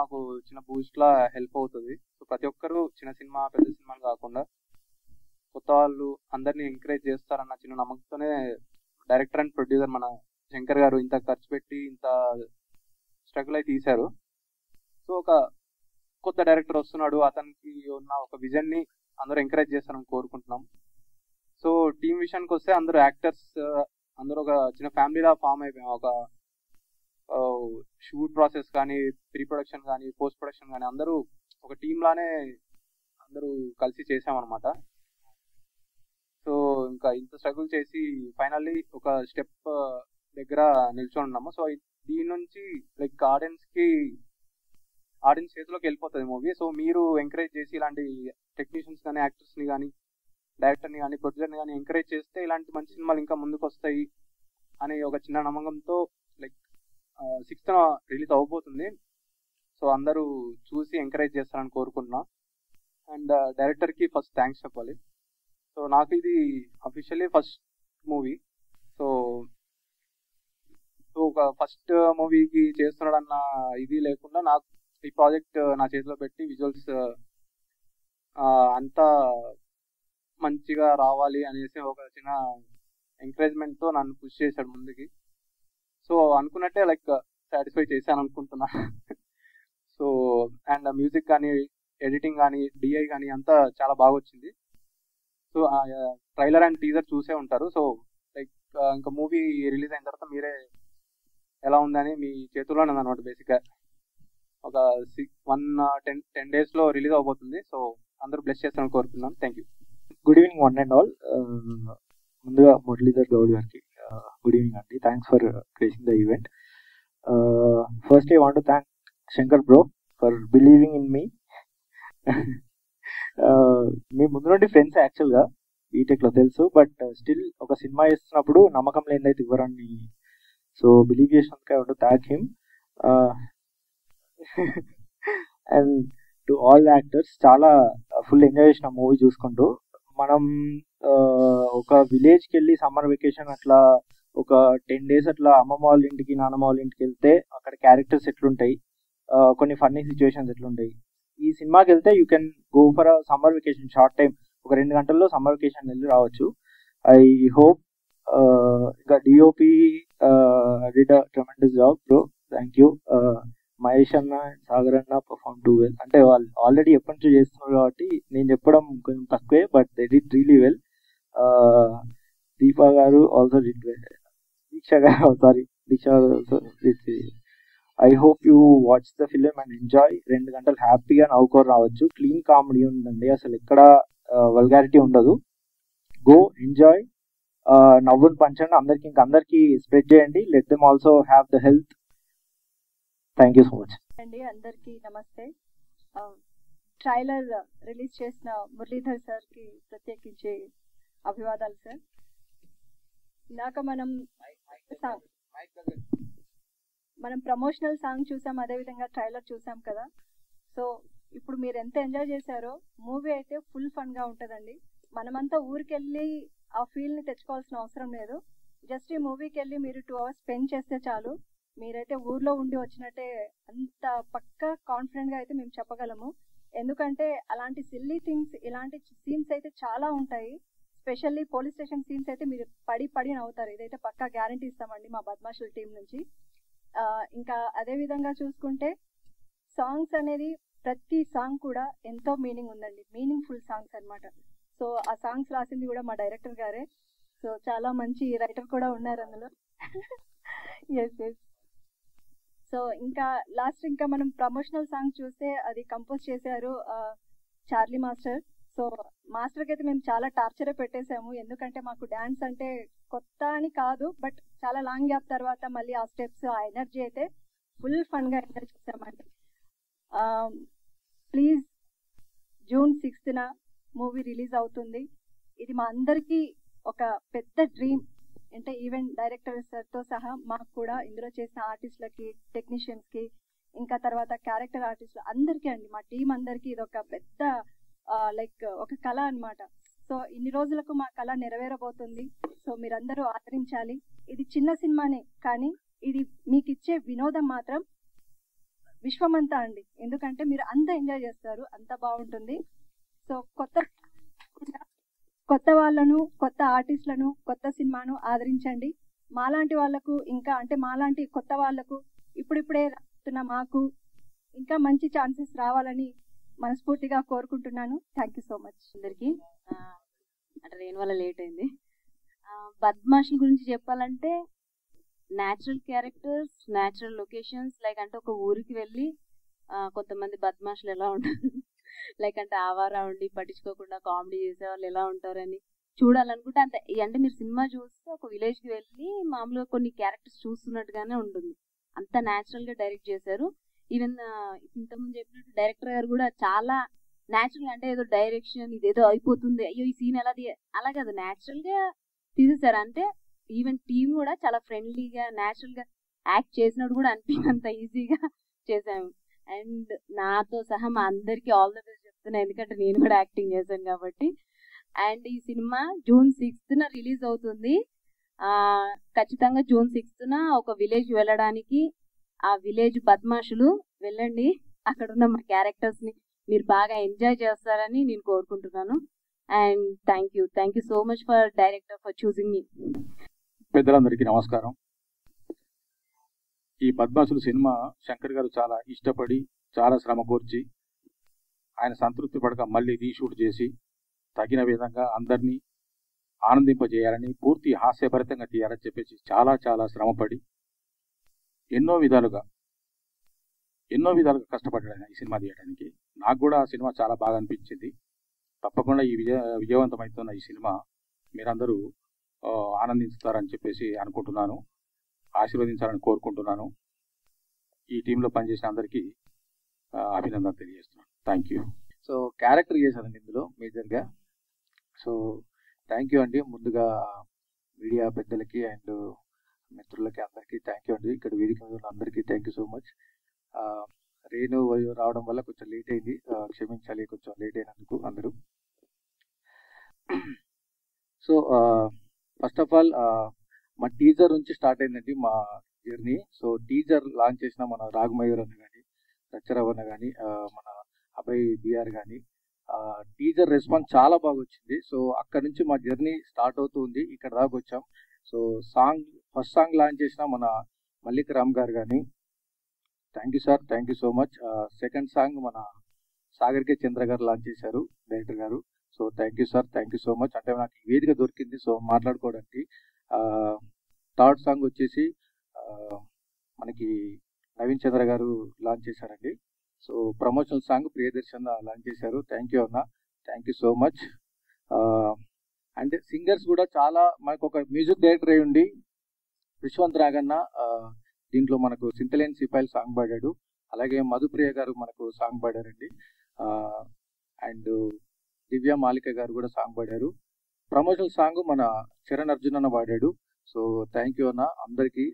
నాకు చిన్న బూస్ట్లా హెల్ప్ అవుతుంది. సో ప్రతి ఒక్కరు చిన్న సినిమా పెద్ద సినిమాలు కాకుండా కొత్త వాళ్ళు అందరినీ ఎంకరేజ్ చేస్తారన్న చిన్న నమ్మకంతోనే డైరెక్టర్ అండ్ ప్రొడ్యూసర్ మన శంకర్ గారు ఇంత ఖర్చు పెట్టి ఇంత స్ట్రగుల్ అయి తీశారు. సో ఒక కొత్త డైరెక్టర్ వస్తున్నాడు, అతనికి ఉన్న ఒక విజన్ని అందరూ ఎంకరేజ్ చేస్తారని కోరుకుంటున్నాం. సో టీం విషయానికి వస్తే అందరూ యాక్టర్స్ అందరూ ఒక చిన్న ఫ్యామిలీలా ఫామ్ అయిపోయాం. ఒక షూట్ ప్రాసెస్ కానీ, ప్రీ ప్రొడక్షన్ కానీ, పోస్ట్ ప్రొడక్షన్ కానీ అందరూ ఒక టీమ్ లానే అందరూ కలిసి చేసామన్నమాట. సో ఇంకా ఇంత స్ట్రగుల్ చేసి ఫైనల్లీ ఒక స్టెప్ దగ్గర నిల్చొని ఉన్నాము. సో దీని నుంచి లైక్ ఆడియన్స్ చేతిలోకి వెళ్ళిపోతుంది మూవీ. సో మీరు ఎంకరేజ్ చేసి ఇలాంటి టెక్నీషియన్స్ కానీ, యాక్టర్స్ని కానీ, డైరెక్టర్ని కానీ, ప్రొడ్యూసర్ని కానీ ఎంకరేజ్ చేస్తే ఇలాంటి మంచి సినిమాలు ఇంకా ముందుకు వస్తాయి అనే ఒక చిన్న నమ్మకంతో లైక్ 6th రిలీజ్ అవబోతుంది. సో అందరూ చూసి ఎంకరేజ్ చేస్తారని కోరుకుంటున్నా. అండ్ డైరెక్టర్కి ఫస్ట్ థ్యాంక్స్ చెప్పాలి. సో నాకు ఇది అఫీషియల్లీ ఫస్ట్ మూవీ. సో ఒక ఫస్ట్ మూవీకి చేస్తున్నాడన్న ఇది లేకుండా నాకు ఈ ప్రాజెక్ట్ నా చేతిలో పెట్టి విజువల్స్ అంతా మంచిగా రావాలి అనేసి ఒక చిన్న ఎంకరేజ్మెంట్తో నన్ను పుష్ చేశాడు ముందుకి. సో అనుకున్నట్టే లైక్ సాటిస్ఫై చేశాను అనుకుంటున్నా. సో అండ్ మ్యూజిక్ కానీ, ఎడిటింగ్ కానీ, డిఐ కానీ అంతా చాలా బాగా వచ్చింది. సో ట్రైలర్ అండ్ టీజర్ చూసే ఉంటారు. సో లైక్ ఇంకా మూవీ రిలీజ్ అయిన తర్వాత మీరే ఎలా ఉందని మీ చేతుల్లోనే ఉందన్నమాట. బేసిక్గా ఒక 10 daysలో రిలీజ్ అవబోతుంది. సో అందరూ బ్లెస్ చేస్తారని కోరుకుంటున్నాను. Thank you. Good evening one and all. ముందుగా మురళీధర్ గౌడ్ గారికి గుడ్ ఈవినింగ్ అండి. Thanks for creating the event. First I want to thank Shankar bro for believing in me. మీ ముందు నుండి ఫ్రెండ్స్ యాక్చువల్గా బీటెక్లో తెలుసు, బట్ స్టిల్ ఒక సినిమా చేస్తున్నప్పుడు నమ్మకం లేనిదైతే ఇవ్వరని. సో బిలీవ్ చేసినందుకు I want to thank him. And to all actors, చాలా ఫుల్ ఎంజాయ్ చేసిన మూవీ చూసుకుంటూ. మనం ఒక విలేజ్కి వెళ్ళి సమ్మర్ వెకేషన్ అట్లా ఒక 10 days అట్లా అమ్మమ్మ వాళ్ళ ఇంటికి, నాన్నమ్మ వాళ్ళ ఇంటికి వెళ్తే అక్కడ క్యారెక్టర్స్ ఎట్లుంటాయి, కొన్ని ఫన్నీ సిచ్యువేషన్స్ ఎట్లుంటాయి. ఈ సినిమాకి వెళ్తే you can go for a summer vacation, short time, ఒక 2 గంటల్లో సమ్మర్ వెకేషన్ వెళ్ళి రావచ్చు. ఐ హోప్ ఇంకా DOP did a tremendous job bro. Thank you. Mahesh అన్న, సాగర్ అన్న పర్ఫార్మ్ టూ వెల్. అంటే వాళ్ళు ఆల్రెడీ ఎప్పటి నుంచో చేస్తున్నారు కాబట్టి నేను చెప్పడం కొంచెం తక్కువే, but they did really well. Deepa గారు ఆల్సో డిడ్ వెల్. దీక్ష గారు also did. I hope you watch the film and enjoy. 2 గంటలు హ్యాపీగా నవ్వుకొని రావచ్చు. క్లీన్ కామెడీ ఉందండి, అసలు ఎక్కడ వల్గారిటీ ఉండదు. గో ఎంజాయ్, నవ్వుని పంచండి అందరికి, అందరికి స్ప్రెడ్ చేయండి. Let them also have the health. Thank you so much అండి. అందరికీ నమస్తే. ట్రైలర్ రిలీజ్ చేసిన మురళీధర్ సార్కి ప్రత్యేకించి అభివాదాలు సార్. ఇందాక మనం ప్రమోషనల్ సాంగ్ చూసాం, అదేవిధంగా ట్రైలర్ చూసాం కదా. సో ఇప్పుడు మీరు ఎంత ఎంజాయ్ చేశారో, మూవీ అయితే ఫుల్ ఫన్గా ఉంటుందండి. మనమంతా ఊరికెళ్ళి ఆ ఫీల్ని తెచ్చుకోవాల్సిన అవసరం లేదు. జస్ట్ ఈ మూవీకి వెళ్ళి మీరు 2 hours స్పెండ్ చేస్తే చాలు. మీరైతే ఊర్లో ఉండి వచ్చినట్టే అంత పక్కా కాన్ఫిడెంట్గా అయితే మేము చెప్పగలము. ఎందుకంటే అలాంటి సిల్లీ థింగ్స్, ఇలాంటి సీన్స్ అయితే చాలా ఉంటాయి. స్పెషల్లీ పోలీస్ స్టేషన్ సీన్స్ అయితే మీరు పడి నవ్వుతారు. ఇదైతే పక్కా గ్యారంటీ ఇస్తామండి మా బద్మాషుల టీం నుంచి. ఇంకా అదే విధంగా చూసుకుంటే సాంగ్స్ అనేది ప్రతి సాంగ్ కూడా ఎంతో మీనింగ్ ఉందండి. మీనింగ్ఫుల్ సాంగ్స్ అనమాట. సో ఆ సాంగ్స్ రాసింది కూడా మా డైరెక్టర్ గారే. సో చాలా మంచి రైటర్ కూడా ఉన్నారు అందులో. ఎస్. సో ఇంకా లాస్ట్ ఇంకా మనం ప్రమోషనల్ సాంగ్ చూస్తే అది కంపోజ్ చేశారు చార్లీ మాస్టర్. సో మాస్టర్కి అయితే మేము చాలా టార్చరే పెట్టేశాము. ఎందుకంటే మాకు డ్యాన్స్ అంటే కొత్త అని కాదు, బట్ చాలా లాంగ్ గ్యాప్ తర్వాత మళ్ళీ ఆ స్టెప్స్, ఆ ఎనర్జీ అయితే ఫుల్ ఫన్గా ఎంజాయ్ చేసామండి. Please June 6th movie release అవుతుంది. ఇది మా అందరికీ ఒక పెద్ద డ్రీమ్. అంటే ఈవెంట్ డైరెక్టర్ సార్తో సహా మాకు కూడా ఇందులో చేసిన ఆర్టిస్టులకి, టెక్నీషియన్స్కి, ఇంకా తర్వాత క్యారెక్టర్ ఆర్టిస్టులు అందరికీ అండి, మా టీం అందరికీ ఇది ఒక పెద్ద లైక్ ఒక కళ అనమాట. సో ఇన్ని రోజులకు మా కళ నెరవేరబోతుంది. సో మీరందరూ ఆదరించాలి. ఇది చిన్న సినిమానే, కానీ ఇది మీకు ఇచ్చే వినోదం మాత్రం విశ్వమంతా అండి, ఎందుకంటే మీరు అంత ఎంజాయ్ చేస్తారు, అంత బాగుంటుంది. సో కొత్త వాళ్ళను, కొత్త ఆర్టిస్టులను, కొత్త సినిమాను ఆదరించండి. మాలాంటి వాళ్ళకు ఇంకా అంటే మాలాంటి కొత్త వాళ్ళకు ఇప్పుడిప్పుడే రాస్తున్న మాకు ఇంకా మంచి ఛాన్సెస్ రావాలని మనస్ఫూర్తిగా కోరుకుంటున్నాను. థ్యాంక్ యూ సో మచ్ అందరికి. అంటే రెయిన్ వల్ల లేట్ అయింది. బద్మాషుల గురించి చెప్పాలంటే natural characters, natural locations, like అంటే ఒక ఊరికి వెళ్ళి కొంతమంది బద్మాషులు ఎలా ఉంటారు, లైక్ అంటే ఆవారా ఉండి పట్టించుకోకుండా కామెడీ చేసే వాళ్ళు ఎలా ఉంటారని చూడాలనుకుంటే అంత అంటే మీరు సినిమా చూస్తే ఒక విలేజ్కి వెళ్ళి మామూలుగా కొన్ని క్యారెక్టర్స్ చూస్తున్నట్టుగానే ఉంటుంది. అంత న్యాచురల్గా డైరెక్ట్ చేశారు. ఈవెన్ ఇంతకుముందు చెప్పినట్టు డైరెక్టర్ గారు కూడా చాలా న్యాచురల్, అంటే ఏదో డైరెక్షన్ ఇదేదో అయిపోతుంది, అయ్యో ఈ సీన్ ఎలా అలా కాదు, న్యాచురల్గా తీసేశారు. అంటే ఈవెన్ టీమ్ కూడా చాలా ఫ్రెండ్లీగా న్యాచురల్గా యాక్ట్ చేసినప్పుడు కూడా అనిపించినంత ఈజీగా చేశాము. అండ్ నాతో సహా మా అందరికీ ఆల్ ద బెస్ట్ చెప్తున్నాను, ఎందుకంటే నేను కూడా యాక్టింగ్ చేశాను కాబట్టి. అండ్ ఈ సినిమా June 6th రిలీజ్ అవుతుంది. ఖచ్చితంగా June 6th ఒక విలేజ్ వెళ్ళడానికి, ఆ విలేజ్ బద్మాషులు వెళ్ళండి, అక్కడ ఉన్న మా క్యారెక్టర్స్ని మీరు బాగా ఎంజాయ్ చేస్తారని నేను కోరుకుంటున్నాను. And thank you so much for director for choosing మీ. పెద్దలందరికీ నమస్కారం. ఈ బద్మాషులు సినిమా శంకర్ గారు చాలా ఇష్టపడి, చాలా శ్రమ కోర్చి, ఆయన సంతృప్తి పడక మళ్ళీ రీషూట్ చేసి తగిన విధంగా అందరినీ ఆనందింపజేయాలని, పూర్తి హాస్యభరితంగా తీయాలని చెప్పేసి చాలా చాలా శ్రమపడి ఎన్నో విధాలుగా కష్టపడ్డాడు ఈ సినిమా తీయడానికి. నాకు కూడా ఆ సినిమా చాలా బాగా అనిపించింది. తప్పకుండా ఈ విజయవంతమవుతున్న ఈ సినిమా మీరందరూ ఆనందిస్తారని చెప్పేసి అనుకుంటున్నాను, ఆశీర్వదించాలని కోరుకుంటున్నాను. ఈ టీంలో పనిచేసిన అందరికీ అభినందనలు తెలియజేస్తున్నాను. Thank you. సో క్యారెక్టర్ చేశానండి ఇందులో మేజర్గా. సో థ్యాంక్ యూ అండి. ముందుగా మీడియా పెద్దలకి అండ్ మిత్రులకి అందరికీ థ్యాంక్ యూ అండి. ఇక్కడ వేదిక మీద ఉన్న అందరికీ thank you so much. Renu రావడం వల్ల కొంచెం లేట్ అయింది, క్షమించాలి కొంచెం లేట్ అయినందుకు అందరూ. సో ఫస్ట్ ఆఫ్ ఆల్ మా టీజర్ నుంచి స్టార్ట్ అయిందండి మా జర్నీ. సో టీజర్ లాంచ్ చేసిన మన రాఘమయూర్ అన్న కానీ, రచ్చరావు అన్న కానీ, మన అభయ్ బిఆర్ కానీ, టీజర్ రెస్పాన్స్ చాలా బాగా వచ్చింది. సో అక్కడ నుంచి మా జర్నీ స్టార్ట్ అవుతుంది, ఇక్కడ దాకా వచ్చాం. సో ఫస్ట్ సాంగ్ లాంచ్ చేసిన మన మల్లిక్ రామ్ గారు కానీ, thank you sir, thank you so much. Second song మన సాగర్ కే చంద్ర గారు లాంచ్ చేశారు, డైరెక్టర్ గారు. So thank you sir, thank you so much. అంటే నాకు ఈ వేదిక దొరికింది సో మాట్లాడుకోవడానికి. థర్డ్ సాంగ్ వచ్చేసి మనకి నవీన్ చంద్ర గారు లాంచ్ చేశారండి. So promotional song Priyadarshan launch చేశారు. థ్యాంక్ యూ అన్న, థ్యాంక్ యూ సో మచ్. అంటే సింగర్స్ కూడా చాలా, మనకు ఒక మ్యూజిక్ డైరెక్టర్ అయి ఉండి విశ్వంత్ రాగన్న దీంట్లో మనకు సింతలేని సిపాయిల్ సాంగ్ పాడాడు. అలాగే మధుప్రియ గారు మనకు సాంగ్ పాడారండి. అండ్ దివ్య మాలిక గారు కూడా సాంగ్ పాడారు. ప్రమోషనల్ సాంగ్ మన చరణ్ అర్జున్ అన్న పాడాడు. సో థ్యాంక్ యూ అన్న అందరికీ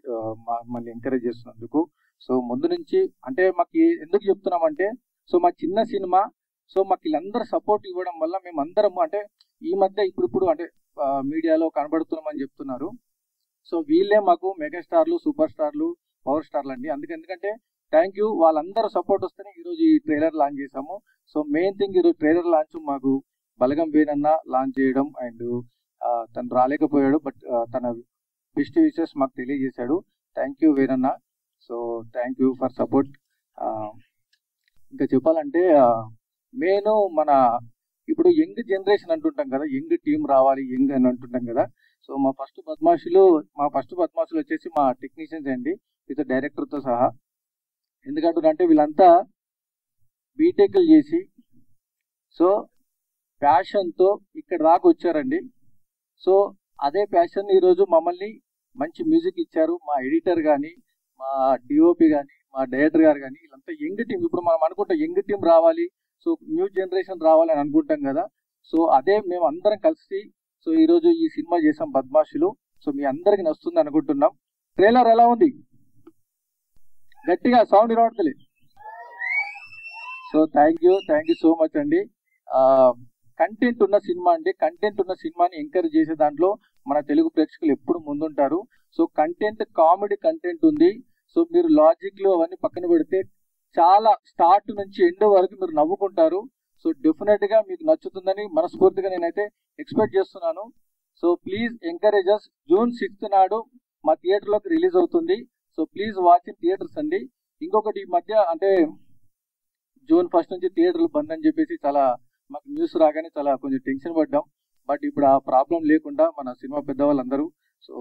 మమ్మల్ని ఎంకరేజ్ చేస్తున్నందుకు. సో ముందు నుంచి అంటే మాకు ఎందుకు చెప్తున్నామంటే, సో మా చిన్న సినిమా, సో మాకు వీళ్ళందరూ సపోర్ట్ ఇవ్వడం వల్ల మేము అందరం అంటే ఈ మధ్య ఇప్పుడు అంటే మీడియాలో కనబడుతున్నామని చెప్తున్నారు. సో వీళ్ళే మాకు మెగాస్టార్లు, సూపర్ స్టార్లు, పవర్ స్టార్లు అండి. ఎందుకంటే థ్యాంక్ యూ, వాళ్ళందరూ సపోర్ట్ వస్తేనే ఈరోజు ఈ ట్రైలర్ లాంచ్ చేసాము. సో మెయిన్ థింగ్ ఈరోజు ట్రైలర్ లాంచ్ మాకు బలగం వేణన్న లాంచ్ చేయడం, అండ్ తను రాలేకపోయాడు బట్ తన బెస్ట్ విషెస్ మాకు తెలియజేశాడు. థ్యాంక్ యూ వేణన్న. So thank you for support. ఇంకా చెప్పాలంటే మెయిన్ మన ఇప్పుడు యంగ్ జనరేషన్ అంటుంటాం కదా, యంగ్ టీం రావాలి యంగ్ అని అంటుంటాం కదా. సో మా ఫస్ట్ బద్మాషులు వచ్చేసి మా టెక్నీషియన్స్ అండి, విత్ డైరెక్టర్తో సహా. ఎందుకంటే వీళ్ళంతా బీటెక్లు చేసి సో ప్యాషన్తో ఇక్కడ దాకా వచ్చారండి. సో అదే ప్యాషన్ ఈరోజు మమ్మల్ని మంచి మ్యూజిక్ ఇచ్చారు. మా ఎడిటర్ కానీ, మా డిఓపి కానీ, మా డైరెక్టర్ గారు కానీ, వీళ్ళంతా యంగ్ టీం. ఇప్పుడు మనం అనుకుంటాం యంగ్ టీం రావాలి, సో న్యూ జనరేషన్ రావాలి అని అనుకుంటాం కదా. సో అదే మేము అందరం కలిసి సో ఈరోజు ఈ సినిమా చేసాం బద్మాషులు. సో మీ అందరికి నచ్చుతుంది అనుకుంటున్నాం. ట్రైలర్ ఎలా ఉంది? గట్టిగా సౌండ్ రావట్లేదు. So thank you so much అండి. కంటెంట్ ఉన్న సినిమా అండి, కంటెంట్ ఉన్న సినిమాని ఎంకరేజ్ చేసే దాంట్లో మన తెలుగు ప్రేక్షకులు ఎప్పుడు ముందుంటారు. సో కంటెంట్ కామెడీ కంటెంట్ ఉంది. సో మీరు లాజిక్లు అవన్నీ పక్కన పెడితే చాలా స్టార్ట్ నుంచి ఎండ్ వరకు మీరు నవ్వుకుంటారు. సో డెఫినెట్గా మీకు నచ్చుతుందని మనస్ఫూర్తిగా నేనైతే ఎక్స్పెక్ట్ చేస్తున్నాను. So please encourage us. June 6th నాడు మా థియేటర్లోకి రిలీజ్ అవుతుంది. So please watch in theatres అండి. ఇంకొకటి ఈ మధ్య అంటే June 1st నుంచి థియేటర్లు బంద్ అని చెప్పేసి చాలా మాకు న్యూస్ రాగానే చాలా కొంచెం టెన్షన్ పడ్డాం. బట్ ఇప్పుడు ఆ ప్రాబ్లం లేకుండా మన సినిమా పెద్దవాళ్ళందరూ సో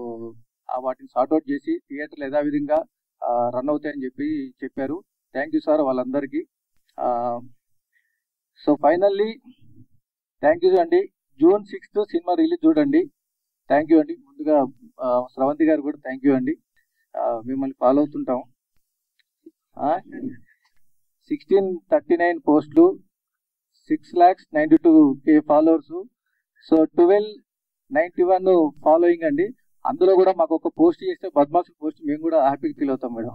వాటిని సార్ట్అవుట్ చేసి థియేటర్లు యథావిధంగా రన్ అవుతాయని చెప్పారు. థ్యాంక్ యూ సార్ వాళ్ళందరికీ. సో ఫైనల్లీ థ్యాంక్ యూ అండి. June 6th సినిమా రిలీజ్ చూడండి. థ్యాంక్ యూ అండి. ముందుగా స్రవంతి గారు కూడా థ్యాంక్ యూ అండి. మిమ్మల్ని ఫాలో అవుతుంటాం. 1639 పోస్టులు, 6,92,000 ఫాలోవర్స్, సో 1291 ఫాలోయింగ్ అండి. అందులో కూడా మాకు ఒక పోస్ట్ చేస్తే బద్మాష్ పోస్ట్ మేము కూడా హ్యాపీగా ఫీల్ అవుతాం మేడం.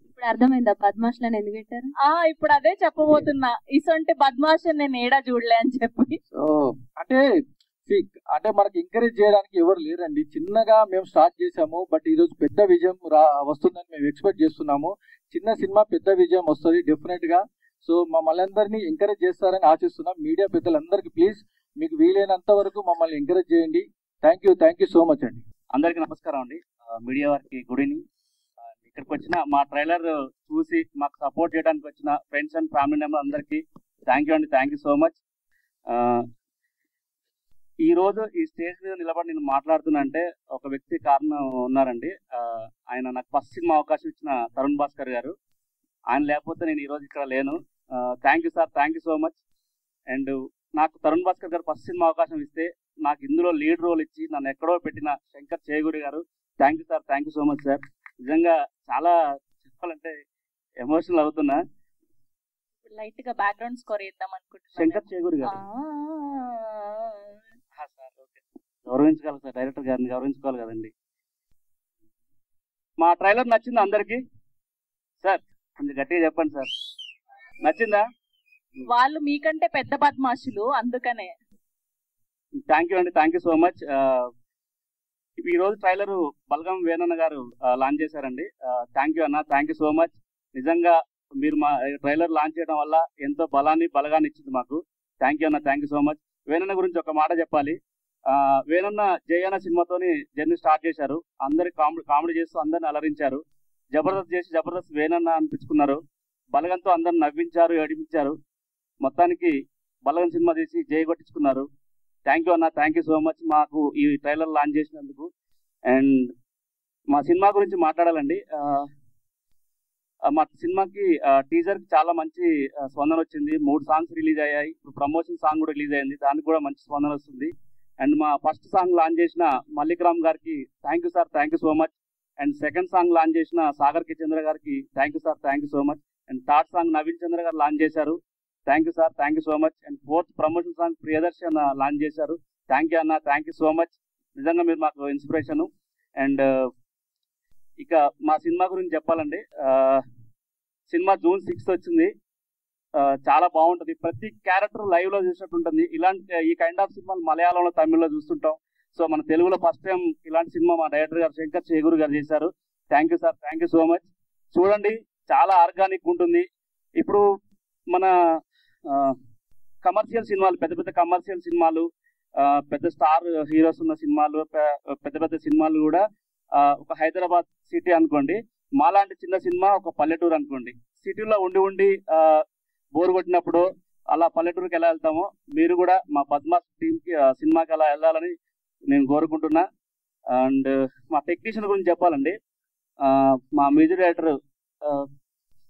ఇప్పుడు అర్థమైందా బద్మాష్లను ఎందుకు పెట్టారు? ఇప్పుడు అదే చెప్పబోతున్నా. ఇసొంటి బద్మాష్ నేను ఏడా చూడలే అని చెప్పి. సో అంటే మనకి ఎంకరేజ్ చేయడానికి ఎవరు లేరండి. చిన్నగా మేము స్టార్ట్ చేసాము. బట్ ఈరోజు పెద్ద విజయం వస్తుందని మేము ఎక్స్పెక్ట్ చేస్తున్నాము. చిన్న సినిమా పెద్ద విజయం వస్తుంది డెఫినెట్ గా. సో మమ్మల్ని అందరినీ ఎంకరేజ్ చేస్తారని ఆశిస్తున్నాం. మీడియా పెద్దలందరికీ ప్లీజ్ మీకు వీలైనంత వరకు మమ్మల్ని ఎంకరేజ్ చేయండి. థ్యాంక్ యూ సో మచ్ అండి. అందరికీ నమస్కారం అండి. మీడియా వారికి గుడ్ ఈవినింగ్. ఇక్కడికి వచ్చిన మా ట్రైలర్ చూసి మాకు సపోర్ట్ చేయడానికి వచ్చిన ఫ్రెండ్స్ అండ్ ఫ్యామిలీ మెంబర్ అందరికీ థ్యాంక్ యూ అండి. Thank you so much. ఈ రోజు ఈ స్టేజ్ మీద నిలబడి నేను మాట్లాడుతున్నా అంటే ఒక వ్యక్తి కారణం ఉన్నారండి. ఆయన నాకు ఫస్ట్ సినిమా అవకాశం ఇచ్చిన తరుణ్ భాస్కర్ గారు. ఆయన లేకపోతే నేను ఈరోజు ఇక్కడ లేను. Thank you sir, thank you so much. And నాకు తరుణ్ భాస్కర్ గారు ఫస్ట్ సినిమా అవకాశం ఇస్తే నాకు ఇందులో లీడ్ రోల్ ఇచ్చి నన్ను ఎక్కడో పెట్టిన శంకర్ చేగూరి గారు, thank you sir, thank you so much sir. నిజంగా చాలా చెప్పాలంటే ఎమోషనల్ అవుతున్నా. లైట్ గా బ్యాక్గ్రౌండ్ స్కోర్ ఇద్దాం అనుకుంటున్నా. శంకర్ చేగూరి గారు సార్, ఓకే, గౌరవించగలరు సార్, డైరెక్టర్ గారిని గౌరవించుకోవాలి కదండి. మా ట్రైలర్ నచ్చిందా అందరికి? సార్ కొంచెం గట్టిగా చెప్పండి సార్, నచ్చిందా? వాళ్ళు మీకంటే పెద్ద బద్మాషులు అందుకనే. థ్యాంక్ యూ అండి, థ్యాంక్ యూ సో మచ్. ఈ రోజు ట్రైలర్ బలగం వేణన్న గారు లాంచ్ చేశారండి. థ్యాంక్ యూ అన్న, థ్యాంక్ యూ సో మచ్. నిజంగా మీరు మా ట్రైలర్ లాంచ్ చేయడం వల్ల ఎంతో బలాన్ని ఇచ్చింది మాకు. థ్యాంక్ యూ అన్న, థ్యాంక్ యూ సో మచ్. వేణన్న గురించి ఒక మాట చెప్పాలి. వేణన్న జయన్న సినిమాతోని జర్నీ స్టార్ట్ చేశారు. అందరి కామెడీ చేస్తూ అందరిని అలరించారు. జబర్దస్త్ చేసి జబర్దస్త్ వేణన్న అనిపించుకున్నారు. బలగంతో అందరిని నవ్వించారు, ఏడిపించారు. మొత్తానికి బలగం సినిమా చేసి జయ కొట్టించుకున్నారు. థ్యాంక్ యూ అన్న, థ్యాంక్ యూ సో మచ్ మాకు ఈ ట్రైలర్ లాంచ్ చేసినందుకు. అండ్ మా సినిమా గురించి మాట్లాడాలండి. మా సినిమాకి టీజర్కి చాలా మంచి స్పందన వచ్చింది. 3 సాంగ్స్ రిలీజ్ అయ్యాయి. ఇప్పుడు ప్రమోషన్ సాంగ్ కూడా రిలీజ్ అయింది, దానికి కూడా మంచి స్పందన వస్తుంది. అండ్ మా ఫస్ట్ సాంగ్ లాంచ్ చేసిన మల్లికరామ్ గారికి thank you sir, thank you so much. And second song launch చేసిన సాగర్ కి చంద్ర గారికి thank you sir, thank you so much. And third song Naveen Chandra గారు లాంచ్ చేశారు. Thank you sir, thank you so much. And fourth promotion song Priyadarshi అన్న launch చేశారు. Thank you అన్న, thank you so much. నిజంగా మీరు మాకు ఇన్స్పిరేషను. అండ్ ఇక మా సినిమా గురించి చెప్పాలండి. సినిమా June 6th వచ్చింది. చాలా బాగుంటుంది. ప్రతి క్యారెక్టర్ లైవ్ లో చూసినట్టు ఉంటుంది. ఈ కైండ్ ఆఫ్ సినిమాలు మలయాళంలో, తమిళ్లో చూస్తుంటాం. సో మన తెలుగులో ఫస్ట్ టైం ఇలాంటి సినిమా మా డైరెక్టర్ గారు శంకర్ చేగూరి గారు చేశారు. Thank you sir, thank you so much. చూడండి, చాలా ఆర్గానిక్ ఉంటుంది. ఇప్పుడు మన కమర్షియల్ సినిమాలు, పెద్ద పెద్ద కమర్షియల్ సినిమాలు, పెద్ద స్టార్ హీరోస్ ఉన్న సినిమాలు, పెద్ద పెద్ద సినిమాలు కూడా ఒక హైదరాబాద్ సిటీ అనుకోండి, మాలాంటి చిన్న సినిమా ఒక పల్లెటూరు అనుకోండి. సిటీలో ఉండి బోర్ కొట్టినప్పుడు అలా పల్లెటూరుకి ఎలా వెళ్తామో మీరు కూడా మా పద్మాస్ టీంకి సినిమాకి అలా వెళ్ళాలని నేను కోరుకుంటున్నా. అండ్ మా టెక్నీషియన్ గురించి చెప్పాలండి. మా మ్యూజిక్ డైరెక్టర్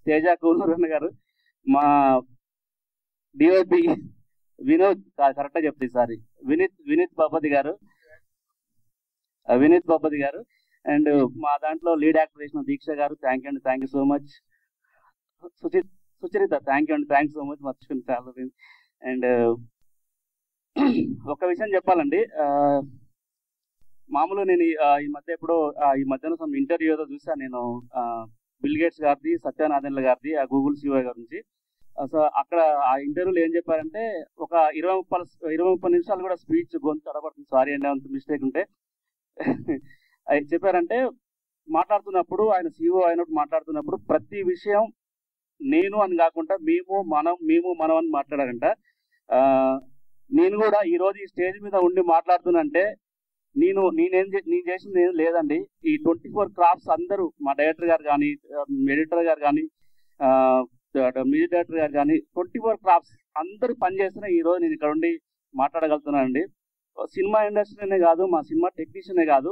తేజ కూనూరన్న గారు, మా డిఓపి వినోద్, కరెక్ట్గా చెప్తే సారీ, వినీత్ బాపతి గారు. అండ్ మా దాంట్లో లీడ్ యాక్టర్ చేసిన దీక్ష గారు, థ్యాంక్ యూ అండి, thank you so much. Sucharitha, thank you అండి, థ్యాంక్ సో మచ్, మర్చిపోయింది చాలా. అండ్ ఒక విషయం చెప్పాలండి. మామూలు నేను ఈ మధ్యాహ్నం ఇంటర్వ్యూ ఏదో చూసాను నేను, బిల్ గేట్స్ గారిది, సత్యనారాయణ గారిది, ఆ గూగుల్ CEO గురించి. సో అక్కడ ఆ ఇంటర్వ్యూలో ఏం చెప్పారంటే, ఒక 20-30 నిమిషాలు కూడా స్పీచ్ గొంతు తడబడుతుంది, సారీ అండి అంత మిస్టేక్ ఉంటే చెప్పారంటే, మాట్లాడుతున్నప్పుడు, ఆయన CEO అయినప్పుడు మాట్లాడుతున్నప్పుడు ప్రతి విషయం నేను అని కాకుండా మేము మనం అని మాట్లాడారంట. నేను కూడా ఈరోజు ఈ స్టేజ్ మీద ఉండి మాట్లాడుతున్నంటే నేను చేసింది ఏం లేదండి. ఈ 24 క్రాఫ్ట్స్ అందరూ, మా డైరెక్టర్ గారు కానీ, ఎడిటర్ గారు కానీ, మ్యూజిక్ డైరెక్టర్ గారు కానీ, 24 క్రాఫ్ట్స్ అందరూ పనిచేస్తున్నా ఈరోజు నేను ఇక్కడ ఉండి మాట్లాడగలుగుతున్నానండి. సినిమా ఇండస్ట్రీనే కాదు, మా సినిమా టెక్నీషియనే కాదు,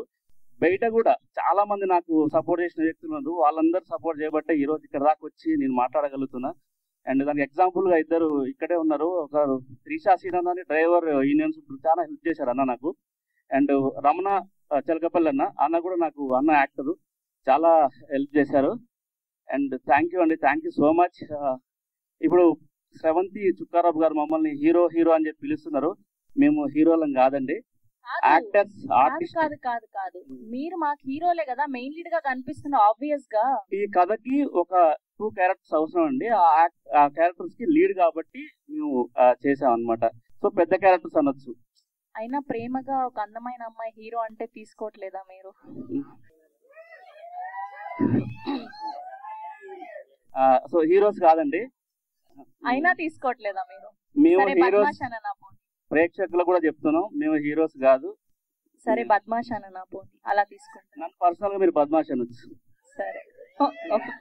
బయట కూడా చాలా మంది నాకు సపోర్ట్ చేసిన వ్యక్తులు ఉన్నారు. వాళ్ళందరూ సపోర్ట్ చేయబట్టే ఈరోజు ఇక్కడ దాకా వచ్చి నేను మాట్లాడగలుగుతున్నా. అండ్ దానికి ఎగ్జాంపుల్గా ఇద్దరు ఇక్కడే ఉన్నారు. ఒకరు త్రిషా శ్రీనాథ్ అని డ్రైవర్ యూనియన్స్ చాలా హెల్ప్ చేశారు అన్న నాకు. అండ్ రమణ చిలకపల్లి అన్న కూడా నాకు అన్న యాక్టర్ చాలా హెల్ప్ చేశారు. అండ్ థ్యాంక్ యూ అండి, థ్యాంక్ యూ సో మచ్. ఇప్పుడు శ్రవంతి చుక్కారావు గారు మమ్మల్ని హీరో అని చెప్పి పిలుస్తున్నారు. మేము హీరోలం కాదండి, యాక్టర్స్, ఆర్టిస్ట్. కాదు మీరు మాకు హీరోలే కదా, మెయిన్ లీడ్ గా కనిపిస్తున్న ఆబ్వియస్ గా. ఈ కథకి ఒక 2 క్యారెక్టర్స్ అవసరం అండి. ఆ క్యారెక్టర్స్ కి లీడ్ కాబట్టి మేము చేసాం అనమాట. సో పెద్ద క్యారెక్టర్స్ అనొచ్చు. అయినా ప్రేమగా ఒక అందమైన అమ్మాయి హీరో అంటే తీసుకోవట్లేదా మీరు? సో హీరోస్ కాదండి. అయినా తీసుకోవట్లేదా మీరు? మేము హీరోస్, ప్రేక్షకులు కూడా చెప్తున్నాం, మేము హీరోస్ కాదు. సరే బద్మాష్ అన్న పోనీ అలా తీసుకుంటాను. నన్ను పర్సనల్ గా మీరు బద్మాష్ అనొచ్చు. సరే ఓకే.